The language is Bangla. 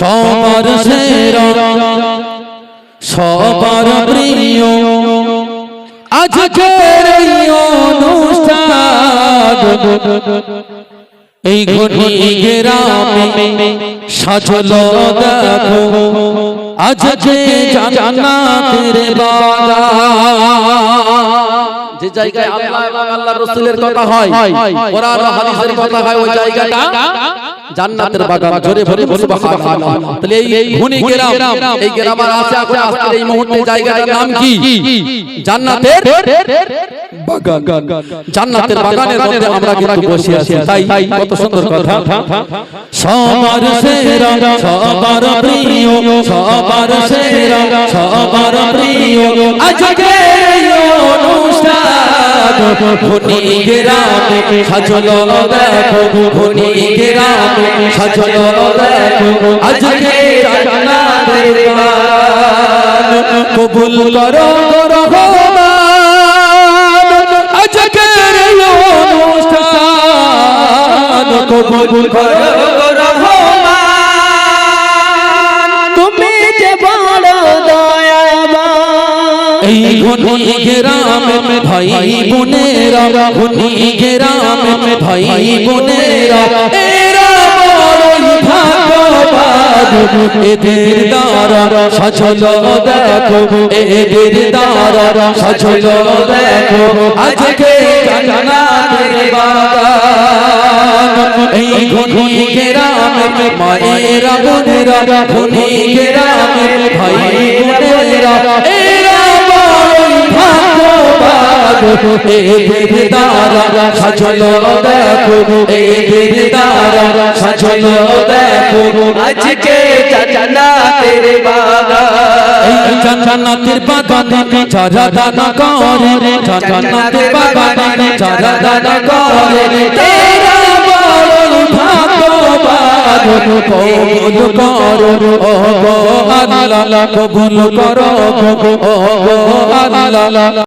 সবার সেরা সবার প্রিয় আজকের এই অনুষ্ঠান এই ঘনি গ্রামে সাজলো দেখো আজকে জান্নাতের বাগান। যে জায়গায় আল্লাহ এবং আল্লাহর রাসূলের কথা হয়, কোরআন ও হাদিসের কথা হয়, ওই জায়গাটা জান্নাতের বাগান। জোরে বলি সুবহানাল্লাহ। তাহলে এই ঘনি গ্রাম, এই গ্রামের আশেপাশে আজকের এই মুহূর্তে জায়গাটার নাম কি? জান্নাতের বাগান। জান্নাতের বাগানের মধ্যে আমরা কিন্তু বসে আছি, তাই কত সুন্দর কথা। সবার সেরা সবার প্রিয় সবার সেরা সবার প্রিয় আজকে এই অনুষ্ঠান ঘনি গ্রামে সাজলো দেখো ঘনি গ্রামে সাজলো দেখো আজকে জান্নাতের বাগান। কবুল করো রহমান আজকের এই অনুষ্ঠান, কবুল করো রহমান তুমি যে বড় দয়াবান। এই ঘনি গ্রামে ভাই বোনেরা ঘনি গ্রামে ভাই বোনেরা এরা বড়ই ভাগ্যবান। এদের দ্বারা সাজলো দেখো এদের দ্বারা সাজলো দেখো আজকে জান্নাতের বাগান। এই ঘনি গ্রামে মায়েরা বোনেরা ঘনি গ্রামে ভাই বোনেরা এরা বড়ই ভাগ্যবান। এদের দ্বারা সাজলো দেখো এদের দ্বারা সাজলো দেখো আজকে জান্নাতের বাগান। এই জান্নাতের বাগানে যারা দানা করে জান্নাতের বাগানে যারা দানা করে তেরা বড়ই ভাগ্যবান। কবুল করো ও গো আল্লাহ কবুল করো ও গো আল্লাহ।